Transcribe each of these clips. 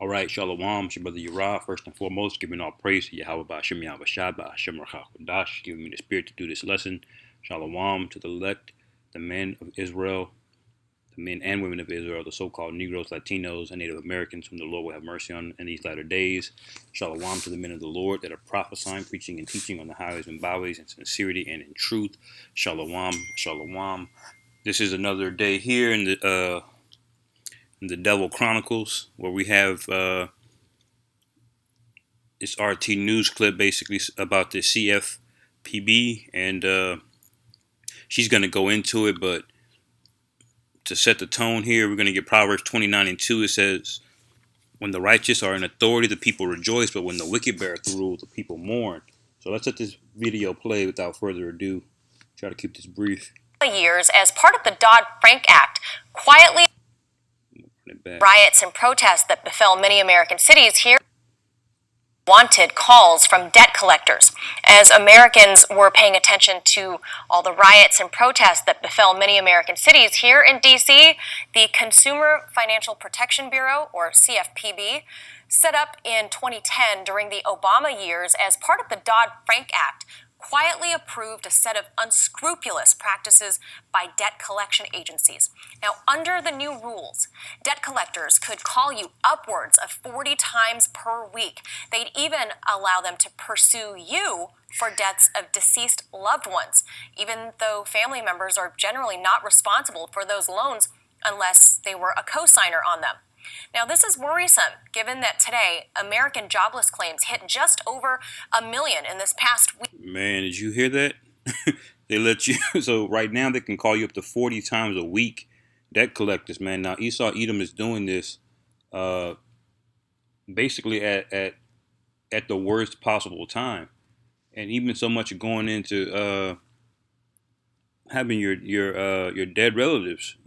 All right, Shalom, it's your brother Uriah. First and foremost, giving all praise to Yahweh Ba'ashem Yahweh Shai Ba'ashem Rachach giving me the spirit to do this lesson. Shalom to the elect, the men of Israel, the men and women of Israel, the so-called Negroes, Latinos, and Native Americans whom the Lord will have mercy on in these latter days. Shalom to the men of the Lord that are prophesying, preaching, and teaching on the highways and byways in sincerity and in truth. Shalom, shalom. This is another day here in the Devil Chronicles, where we have this RT news clip basically about the CFPB, and she's going to go into it, but to set the tone here, we're going to get Proverbs 29:2. It says, when the righteous are in authority, the people rejoice, but when the wicked bear rule, the people mourn. So let's let this video play without further ado. Try to keep this brief. Years as part of the Dodd-Frank Act, quietly riots and protests that befell many American cities here wanted calls from debt collectors. As Americans were paying attention to all the riots and protests that befell many American cities here in D.C., the Consumer Financial Protection Bureau, or CFPB, set up in 2010 during the Obama years as part of the Dodd-Frank Act, quietly approved a set of unscrupulous practices by debt collection agencies. Now, under the new rules, debt collectors could call you upwards of 40 times per week. They'd even allow them to pursue you for debts of deceased loved ones, even though family members are generally not responsible for those loans unless they were a co-signer on them. Now, this is worrisome, given that today, American jobless claims hit just over 1 million in this past week. Man, did you hear that? They let you, so right now they can call you up to 40 times a week. Debt collectors, man. Now, Esau Edom is doing this basically at the worst possible time. And even so much going into having your dead relatives,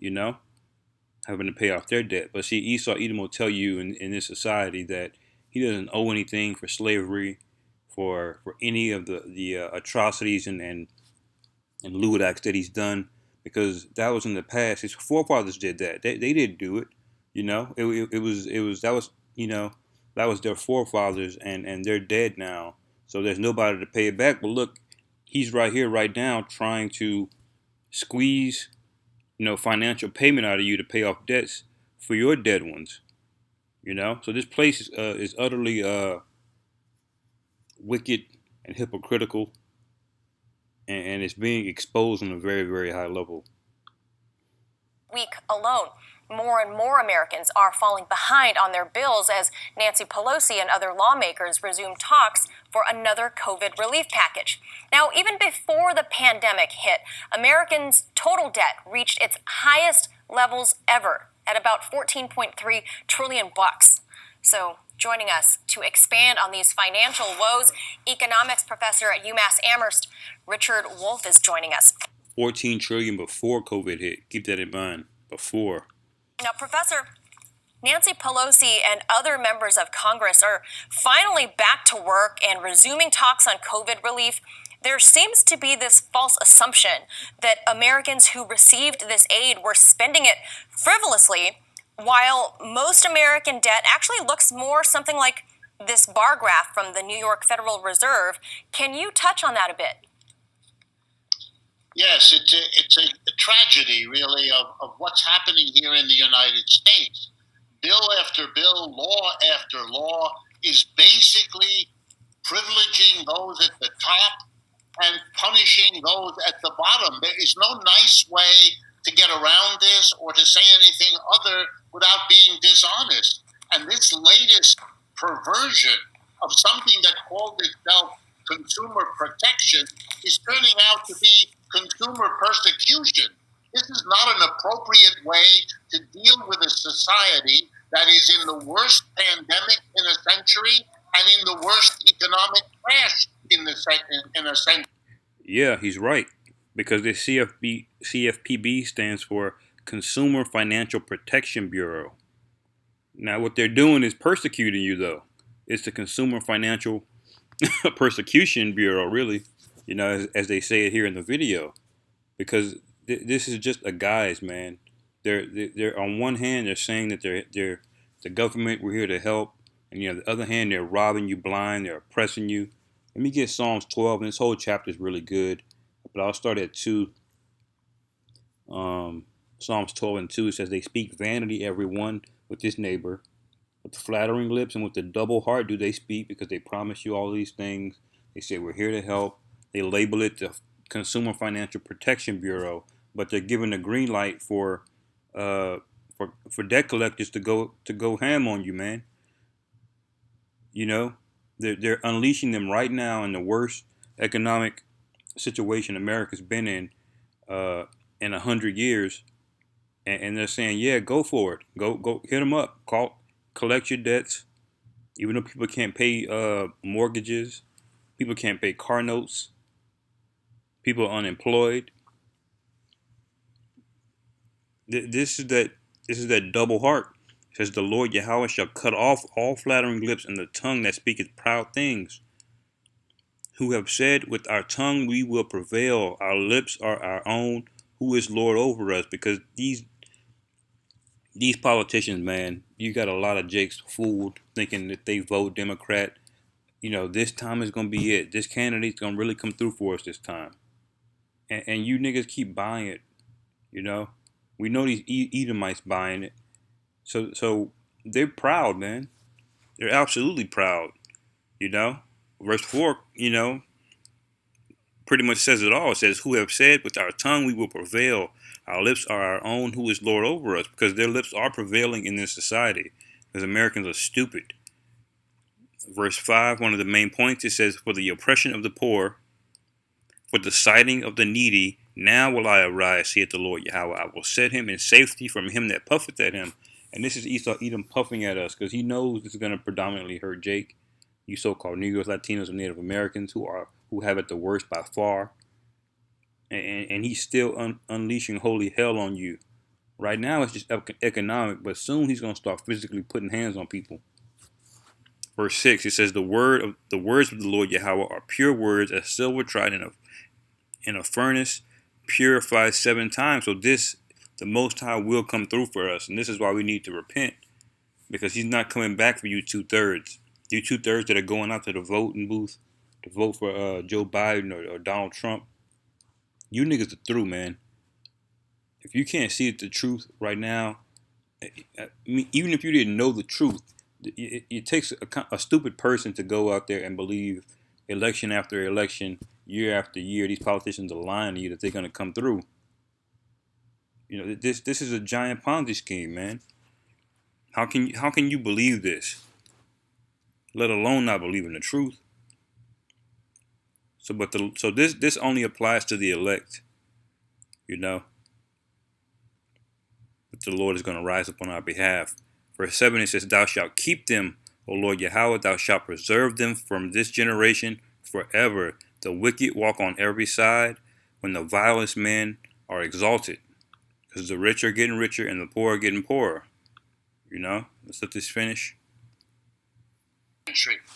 having to pay off their debt. But see, Esau Edom will tell you in this society that he doesn't owe anything for slavery, for any of the atrocities and lewd acts that he's done, because that was in the past. His forefathers did that. They didn't do it. That was their forefathers, and they're dead now. So there's nobody to pay it back. But look, he's right here, right now, trying to squeeze financial payment out of you to pay off debts for your dead ones. So this place is utterly wicked and hypocritical, and it's being exposed on a very, very high level. Week alone, more and more Americans are falling behind on their bills as Nancy Pelosi and other lawmakers resume talks for another COVID relief package. Now, even before the pandemic hit, Americans' total debt reached its highest levels ever at about 14.3 trillion bucks. So, joining us to expand on these financial woes, economics professor at UMass Amherst, Richard Wolff, is joining us. 14 trillion before COVID hit. Keep that in mind. Before. Now, Professor, Nancy Pelosi and other members of Congress are finally back to work and resuming talks on COVID relief. There seems to be this false assumption that Americans who received this aid were spending it frivolously, while most American debt actually looks more something like this bar graph from the New York Federal Reserve. Can you touch on that a bit? Yes, it's a tragedy, really, of what's happening here in the United States. Bill after bill, law after law is basically privileging those at the top and punishing those at the bottom. There is no nice way to get around this or to say anything other without being dishonest. And this latest perversion of something that called itself consumer protection is turning out to be consumer persecution. This is not an appropriate way to deal with a society that is in the worst pandemic in a century and in the worst economic crash in a century. Yeah, he's right. Because the CFPB stands for Consumer Financial Protection Bureau. Now, what they're doing is persecuting you, though. It's the Consumer Financial Persecution Bureau, really, as they say it here in the video, because this is just a guise, man. They're on one hand they're saying that The government, we're here to help. And on the other hand, they're robbing you blind. They're oppressing you. Let me get Psalms 12, and this whole chapter is really good. But I'll start at 2. Psalms 12 and 2 says, they speak vanity, everyone, with his neighbor. With flattering lips and with the double heart do they speak, because they promise you all these things. They say, we're here to help. They label it the Consumer Financial Protection Bureau, but they're giving the green light for debt collectors to go ham on you, man. They're unleashing them right now in the worst economic situation America's been in 100 years, and they're saying, yeah, go for it, go hit them up, collect your debts, even though people can't pay mortgages, people can't pay car notes, people are unemployed. This is that double heart. It says, the Lord Yahweh shall cut off all flattering lips and the tongue that speaketh proud things, who have said, with our tongue we will prevail, our lips are our own, who is Lord over us. Because these politicians, man, you got a lot of jakes fooled thinking that they vote Democrat. This time is going to be it. This candidate's going to really come through for us this time. And you niggas keep buying it. We know these Edomites buying it. So they're proud, man. They're absolutely proud. Verse 4, pretty much says it all. It says, who have said, with our tongue we will prevail. Our lips are our own, who is Lord over us. Because their lips are prevailing in this society. Because Americans are stupid. Verse 5, one of the main points, it says, for the oppression of the poor, for the sighting of the needy, now will I arise, saith the Lord Yahweh. I will set him in safety from him that puffeth at him. And this is Esau Edom puffing at us, because he knows this is going to predominantly hurt Jake, you so-called Negroes, Latinos, and Native Americans who have it the worst by far. And he's still unleashing holy hell on you. Right now it's just economic, but soon he's going to start physically putting hands on people. Verse 6, it says, the words of the Lord Yahweh are pure words, as silver tried in a furnace, purified 7 times. So the Most High will come through for us. And this is why we need to repent, because he's not coming back for you 2/3. You 2/3 that are going out to the voting booth to vote for Joe Biden or Donald Trump. You niggas are through, man. If you can't see the truth right now, even if you didn't know the truth, it takes a stupid person to go out there and believe election after election, year after year, these politicians are lying to you that they're going to come through. This is a giant Ponzi scheme, man. How can you believe this, let alone not believe in the truth? So this only applies to the elect, But the Lord is going to rise up on our behalf. Verse 7, it says, thou shalt keep them, O Lord Yahweh, thou shalt preserve them from this generation forever. The wicked walk on every side, when the vilest men are exalted. Because the rich are getting richer and the poor are getting poorer. Let's let this finish.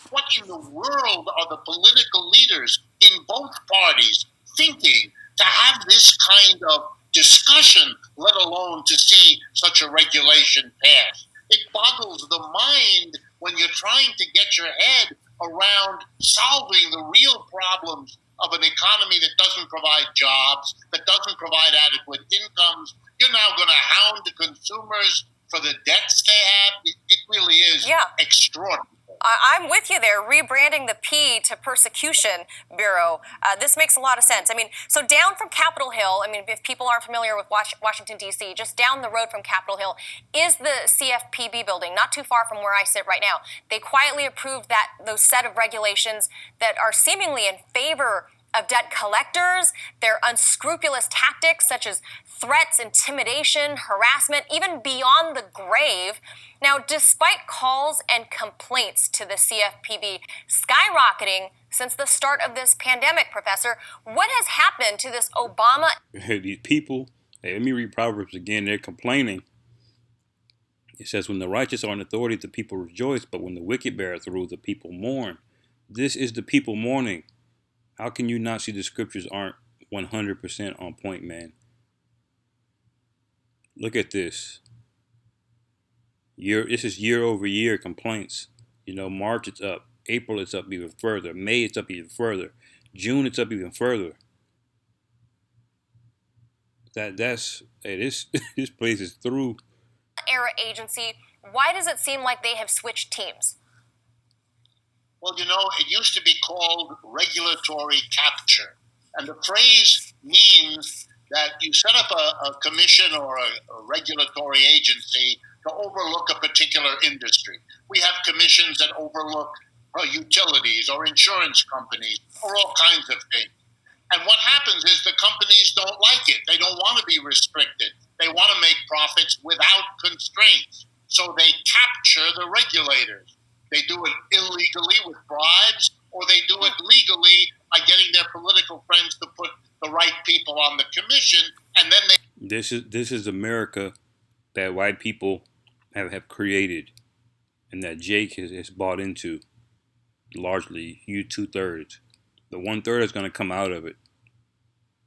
What in the world are the political leaders in both parties thinking to have this kind of discussion, let alone to see such a regulation passed? It boggles the mind when you're trying to get your head around solving the real problems of an economy that doesn't provide jobs, that doesn't provide adequate incomes. You're now going to hound the consumers for the debts they have. It really is extraordinary. I'm with you there. Rebranding the P to Persecution Bureau. This makes a lot of sense. So down from Capitol Hill, if people aren't familiar with Washington, D.C., just down the road from Capitol Hill is the CFPB building, not too far from where I sit right now. They quietly approved those set of regulations that are seemingly in favor of debt collectors, their unscrupulous tactics such as threats, intimidation, harassment, even beyond the grave. Now, despite calls and complaints to the CFPB skyrocketing since the start of this pandemic, Professor, what has happened to this Obama? These people, let me read Proverbs again, they're complaining. It says, when the righteous are in authority, the people rejoice, but when the wicked beareth rule, the people mourn. This is the people mourning. How can you not see the scriptures aren't 100% on point, man? Look at this. This is year over year complaints. March it's up, April it's up even further, May it's up even further, June it's up even further. That's hey, this this place is through. Era agency. Why does it seem like they have switched teams? Well, it used to be called regulatory capture. And the phrase means that you set up a commission or a regulatory agency to overlook a particular industry. We have commissions that overlook utilities or insurance companies or all kinds of things. And what happens is the companies don't like it. They don't want to be restricted. They want to make profits without constraints. So they capture the regulators. They do it illegally with bribes, or they do it legally by getting their political friends to put the right people on the commission, and then they. This is America that white people have created, and that Jake has bought into. Largely, you 2/3. The 1/3 is going to come out of it.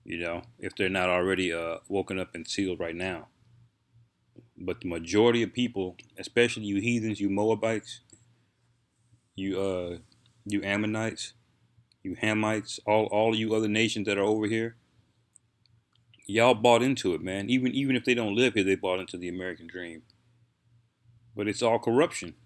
If they're not already woken up and sealed right now. But the majority of people, especially you heathens, you Moabites, you Ammonites, you Hamites, all you other nations that are over here, y'all bought into it, man. Even if they don't live here, they bought into the American dream. But it's all corruption.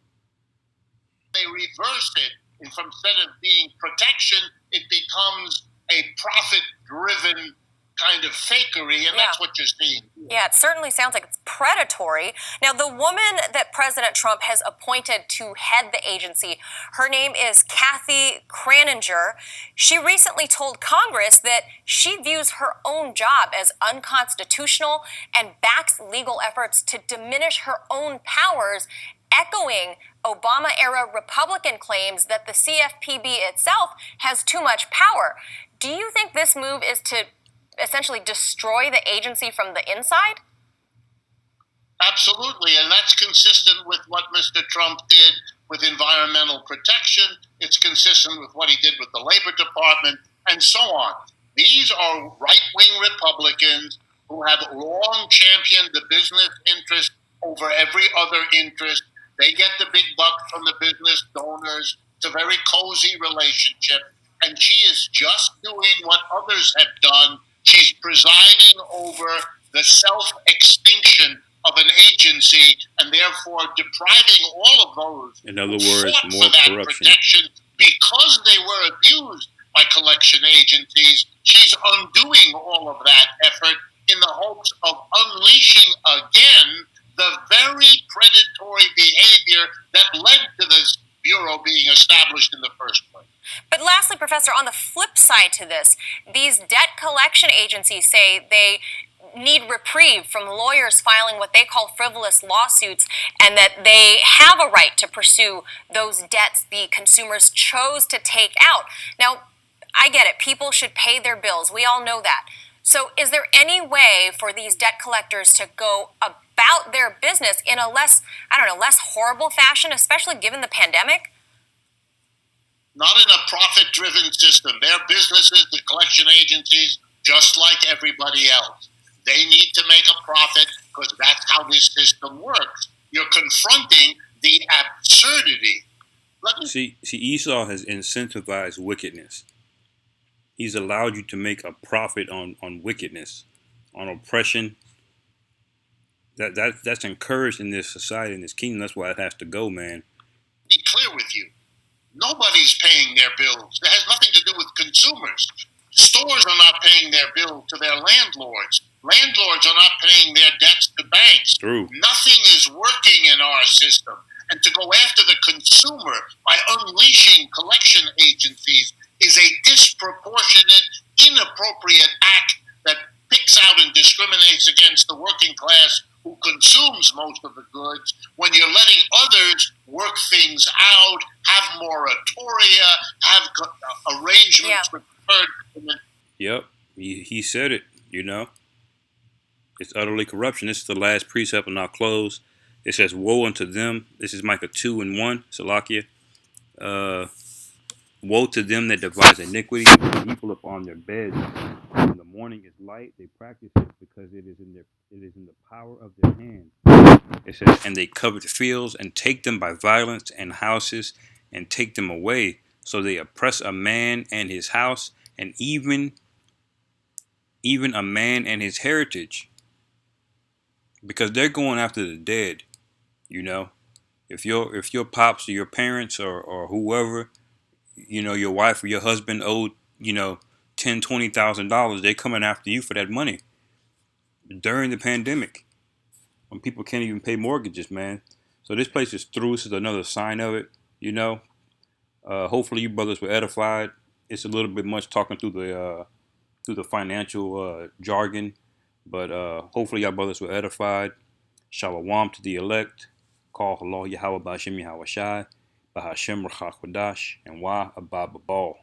They reverse it. And instead of being protection, it becomes a profit-driven kind of fakery, and that's what you're seeing. Yeah, it certainly sounds like it's predatory. Now, the woman that President Trump has appointed to head the agency, her name is Kathy Kraninger. She recently told Congress that she views her own job as unconstitutional and backs legal efforts to diminish her own powers, echoing Obama-era Republican claims that the CFPB itself has too much power. Do you think this move is to essentially destroy the agency from the inside? Absolutely, and that's consistent with what Mr. Trump did with environmental protection. It's consistent with what he did with the Labor Department, and so on. These are right-wing Republicans who have long championed the business interest over every other interest. They get the big bucks from the business donors. It's a very cozy relationship, and she is just doing what others have done. She's presiding over the self-extinction of an agency, and therefore depriving all of those in other words, more for that corruption. Protection because they were abused by collection agencies. She's undoing all of that effort in the hopes of unleashing again the very predatory behavior that led to this bureau being established in the first place. But lastly, Professor, on the flip side to this, these debt collection agencies say they need reprieve from lawyers filing what they call frivolous lawsuits, and that they have a right to pursue those debts the consumers chose to take out. Now, I get it. People should pay their bills. We all know that. So is there any way for these debt collectors to go about their business in a less horrible fashion, especially given the pandemic? Not in a profit-driven system. They're businesses, the collection agencies, just like everybody else. They need to make a profit because that's how this system works. You're confronting the absurdity. See, Esau has incentivized wickedness. He's allowed you to make a profit on wickedness, on oppression. That's encouraged in this society, in this kingdom. That's why it has to go, man. Be clear with you. Nobody's paying their bills. That has nothing to do with consumers. Stores are not paying their bill to their landlords. Landlords are not paying their debts to banks. True. Nothing is working in our system. And to go after the consumer by unleashing collection agencies is a disproportionate, inappropriate act that picks out and discriminates against the working class who consumes most of the goods, when you're letting others work things out, have moratoria, have arrangements with third. Yep, he said it, It's utterly corruption. This is the last precept, and I'll close. It says, woe unto them. This is Micah 2:1, Salakia. Woe to them that devise iniquity, and evil upon their beds in the morning. warning is light. They practice it because it is in the power of their hands. It says, and they cover the fields and take them by violence and houses and take them away. So they oppress a man and his house, and even a man and his heritage, because they're going after the dead. You know, if your pops or your parents or whoever, your wife or your husband owed, $10,000-$20,000, they're coming after you for that money during the pandemic when people can't even pay mortgages, man. So this place is through. This is another sign of it. Hopefully you brothers were edified. It's a little bit much talking through the financial jargon, but hopefully y'all brothers were edified. Shalom to the elect. Call Allah Yahweh Ba'Shem Yahweh Shai, Bahashem Rachach Wadash, and Wa Abba Babal.